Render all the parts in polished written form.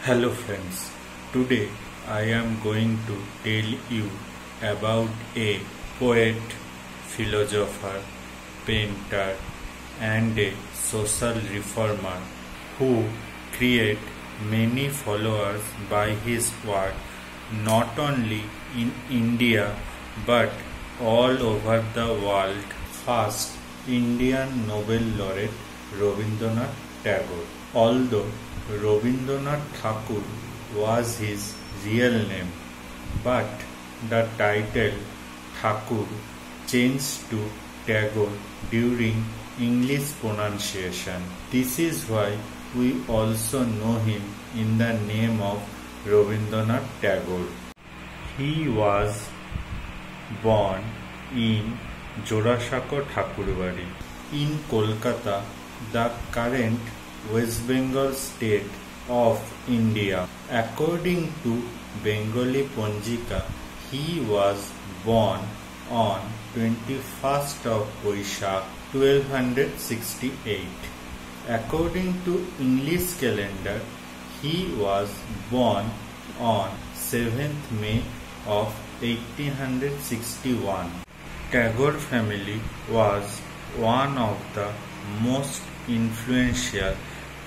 Hello friends, today I am going to tell you about a poet, philosopher, painter and a social reformer who created many followers by his work not only in India but all over the world. First, Indian Nobel laureate Rabindranath Tagore. Although Rabindranath Thakur was his real name, but the title Thakur changed to Tagore during English pronunciation. This is why we also know him in the name of Rabindranath Tagore. He was born in Jorashako Thakurbari in Kolkata, the current West Bengal state of India. According to Bengali Panjika, he was born on 21st of Boishakh 1268. According to English calendar, he was born on 7th May of 1861. Tagore family was one of the most influential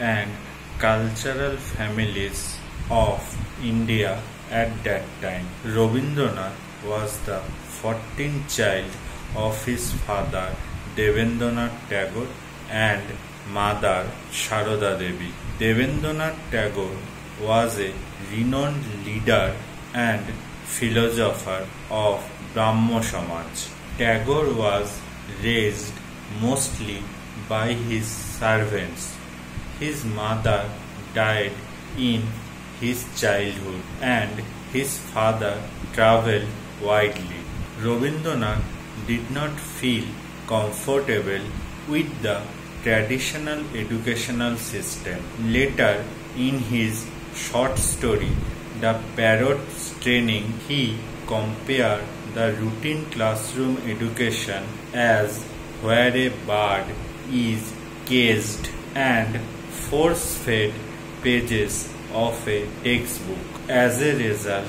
and cultural families of India at that time. Rabindranath was the 14th child of his father Devendranath Tagore and mother Sharoda Devi. Devendranath Tagore was a renowned leader and philosopher of Brahmo Samaj. Tagore was raised mostly by his servants. His mother died in his childhood and his father travelled widely. Rabindranath did not feel comfortable with the traditional educational system. Later, in his short story, The Parrot's Training, he compared the routine classroom education as where a bird is caged and force-fed pages of a textbook. As a result,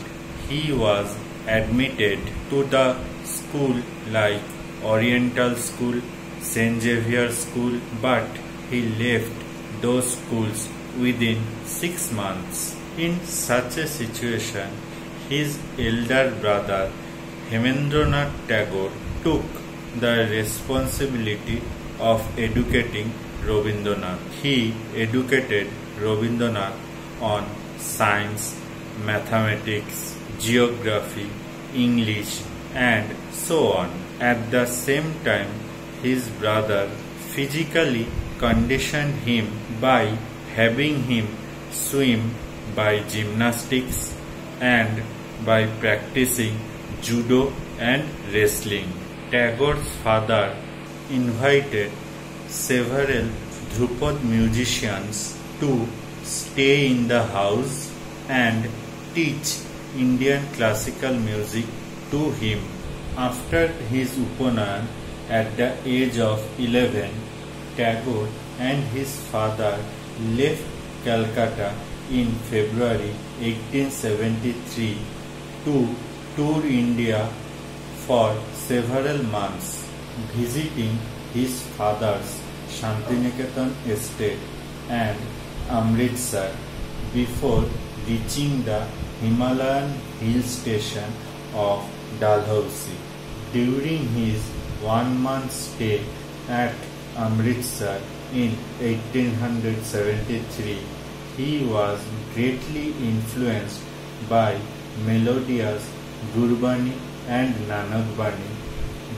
he was admitted to the school like Oriental School, St. Xavier School, but he left those schools within 6 months. In such a situation, his elder brother Hemendranath Tagore took the responsibility of educating Rabindranath. He educated Rabindranath on science, mathematics, geography, English, and so on. At the same time, his brother physically conditioned him by having him swim by gymnastics and by practicing judo and wrestling. Tagore's father invited several Dhrupad musicians to stay in the house and teach Indian classical music to him. After his Upanayan at the age of 11, Tagore and his father left Calcutta in February 1873 to tour India for several months, visiting his father's Shantiniketan estate and Amritsar before reaching the Himalayan hill station of Dalhousie. During his 1-month stay at Amritsar in 1873, he was greatly influenced by melodious Gurbani and Nanakbani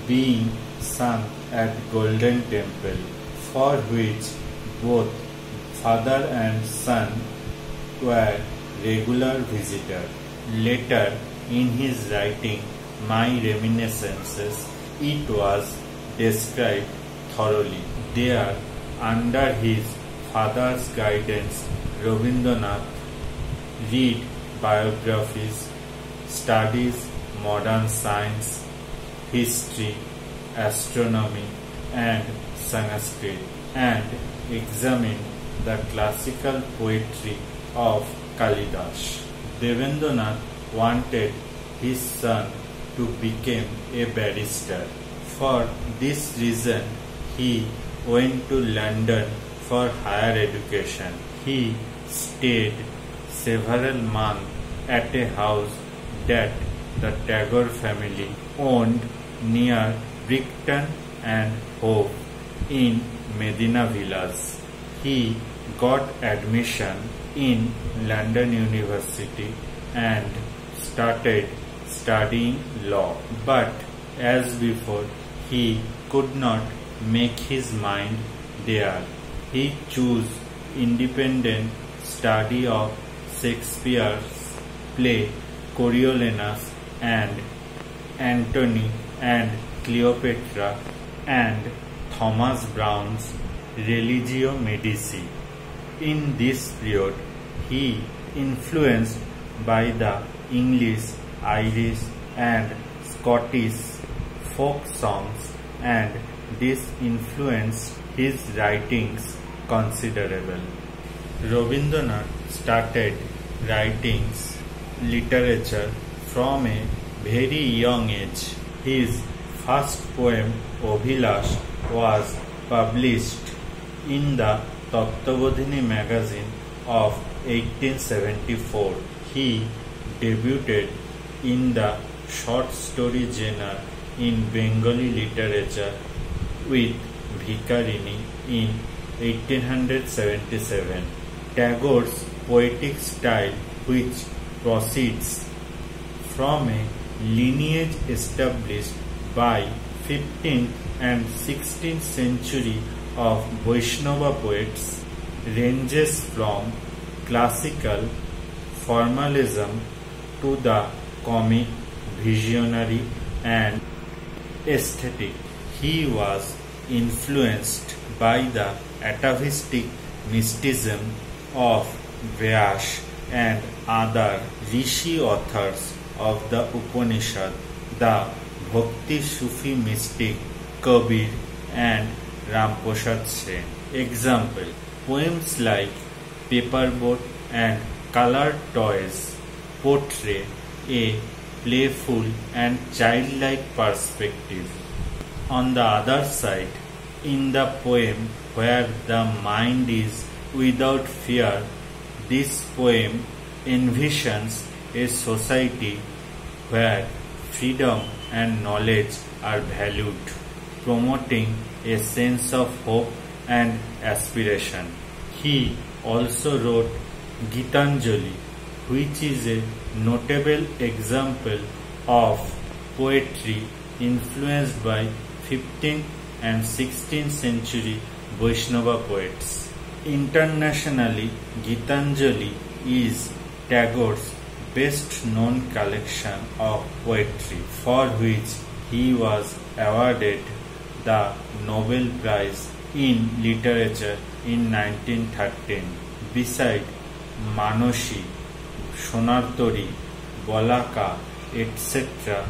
being sung at Golden Temple, for which both father and son were regular visitors. Later, in his writing My Reminiscences, it was described thoroughly. There, under his father's guidance, Rabindranath read biographies, studies modern science, history, astronomy and Sanskrit, and examined the classical poetry of Kalidas. Devendranath wanted his son to become a barrister. For this reason, he went to London for higher education. He stayed several months at a house that the Tagore family owned near Brighton and Hove in Medina Villas. He got admission in London University and started studying law. But as before, he could not make his mind there. He chose independent study of Shakespeare's play Coriolanus and Antony and Cleopatra and Thomas Browne's Religio Medici. In this period, he influenced by the English, Irish and Scottish folk songs, and this influenced his writings considerable. Rabindranath started writing literature from a very young age. His first poem, Abhilash, was published in the Tattvabodhini magazine of 1874. He debuted in the short story genre in Bengali literature with Bhikarini in 1877. Tagore's poetic style, which proceeds from a lineage established by 15th and 16th century of Vaishnava poets, ranges from classical formalism to the comic, visionary and aesthetic. He was influenced by the atavistic mysticism of Vyas and other Rishi authors of the Upanishad, the Bhakti Sufi mystic Kabir and Ramprasad Sen. Example: poems like Paperboat and Colored Toys portray a playful and childlike perspective. On the other side, in the poem where the mind is without fear, this poem envisions a society where freedom and knowledge are valued, promoting a sense of hope and aspiration. He also wrote Gitanjali, which is a notable example of poetry influenced by 15th and 16th century Vaishnava poets. Internationally, Gitanjali is Tagore's best known collection of poetry, for which he was awarded the Nobel Prize in Literature in 1913. Beside Manosi, Sonartori, Bolaka, etc.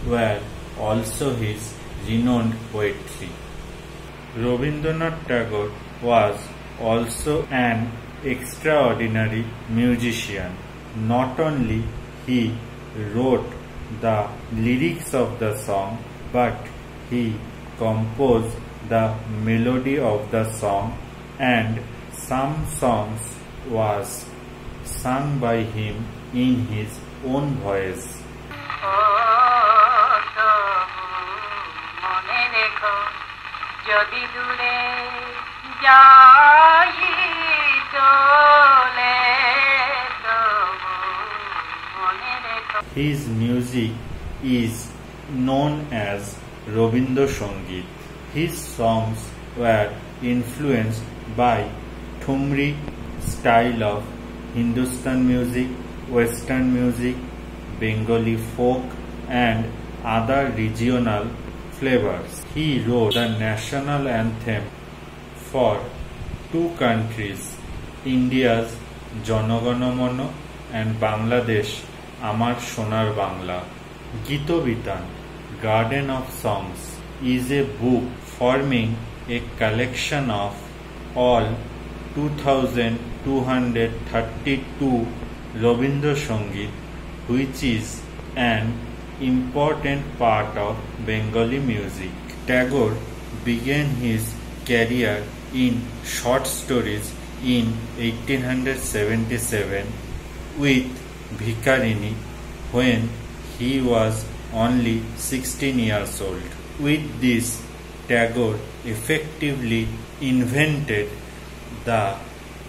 were also his renowned poetry. Rabindranath Tagore was also an extraordinary musician. Not only he wrote the lyrics of the song, but he composed the melody of the song, and some songs was sung by him in his own voice. His music is known as Rabindra Sangeet. His songs were influenced by Thumri style of Hindustan music, Western music, Bengali folk and other regional flavors. He wrote the national anthem for two countries, India's Jana Gana Mana and Bangladesh Amar Sonar Bangla. Gitobitan, Garden of Songs, is a book forming a collection of all 2232 Rabindra Sangeet, which is an important part of Bengali music. Tagore began his career in short stories in 1877 with Bhikarini when he was only 16 years old. With this, Tagore effectively invented the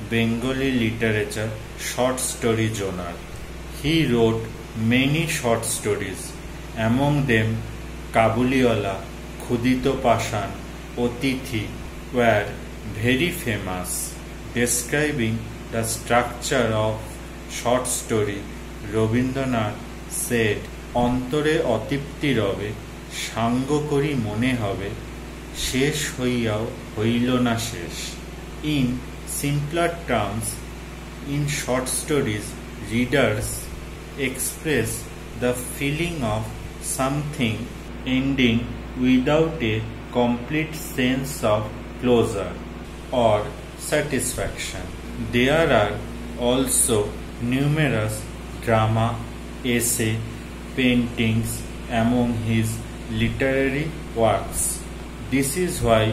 Bengali literature short story genre. He wrote many short stories, among them Kabuliwala, Khudito Pashan, Otithi were very famous. Describing the structure of short story, Rabindranath said, অন্তরে অতৃপ্তি রবে সাঙ্গ করি মনে হবে শেষ হইয়াও হইল না শেষ. In simpler terms, in short stories, readers express the feeling of something ending without a complete sense of closure or satisfaction. There are also numerous drama, essay, paintings among his literary works. This is why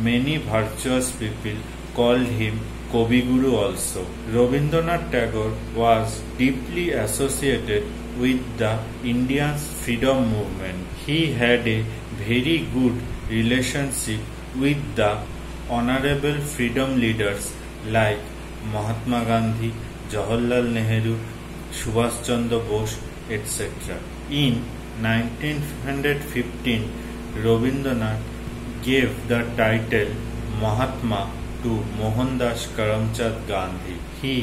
many virtuous people called him Kobiguru also. Rabindranath Tagore was deeply associated with the Indian freedom movement. He had a very good relationship with the honorable freedom leaders like Mahatma Gandhi, Jawaharlal Nehru, Subhash Chandra Bose, etc. In 1915, Rabindranath gave the title Mahatma to Mohandas Karamchand Gandhi. He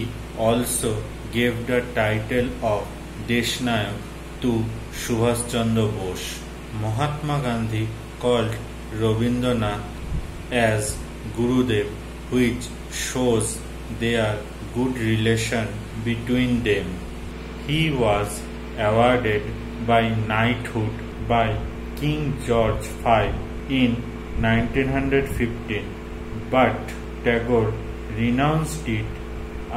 also gave the title of Deshnayak to Subhash Chandra Bose. Mahatma Gandhi called Rabindranath as Gurudev, which shows their good relation between them. He was awarded by knighthood by King George V in 1915, but Tagore renounced it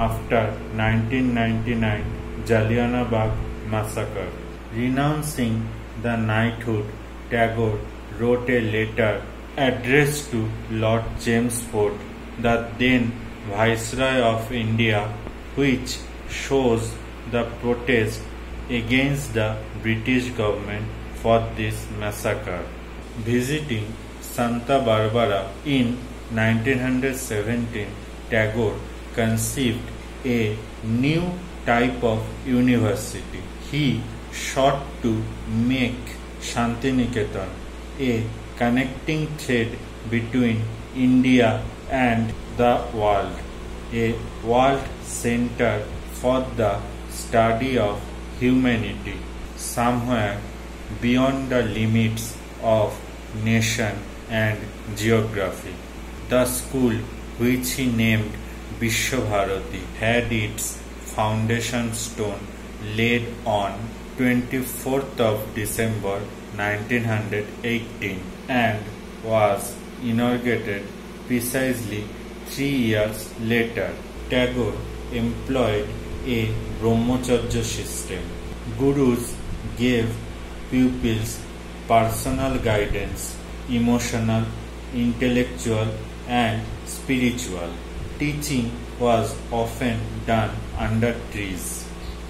after 1999 Jallianwala Bagh massacre. Renouncing the knighthood, Tagore wrote a letter addressed to Lord Chelmsford, the then Viceroy of India, which shows the protest against the British government for this massacre. Visiting Santa Barbara in 1917, Tagore conceived a new type of university. He sought to make Shantiniketan a connecting thread between India and the world, a world center for the study of humanity, somewhere beyond the limits of nation and geography. The school, which he named Vishwabharati, had its foundation stone laid on 24th of December 1918 and was inaugurated precisely 3 years later. Tagore employed a Brahmacharya system. Gurus gave pupils personal guidance, emotional, intellectual, and spiritual. Teaching was often done under trees.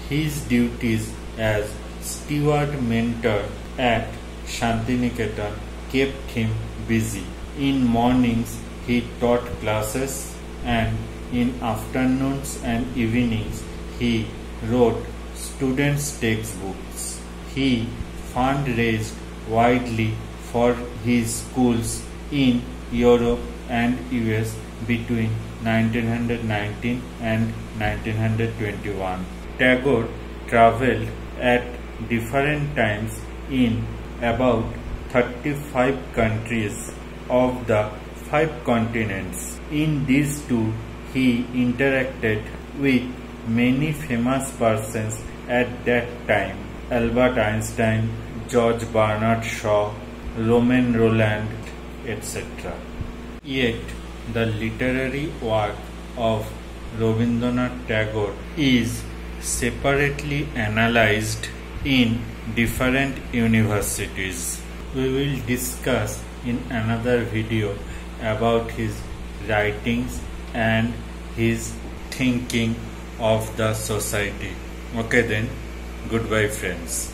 His duties as steward mentor at Shantiniketan kept him busy. In mornings he taught classes, and in afternoons and evenings he wrote students' textbooks. He fundraised widely for his schools in Europe and US between 1919 and 1921. Tagore traveled at different times in about 35 countries of the 5 continents. In these tours, he interacted with many famous persons at that time: Albert Einstein, George Bernard Shaw, Romain Rolland, etc. Yet, the literary work of Rabindranath Tagore is separately analyzed in different universities. We will discuss in another video about his writings and his thinking of the society. Okay then, goodbye friends.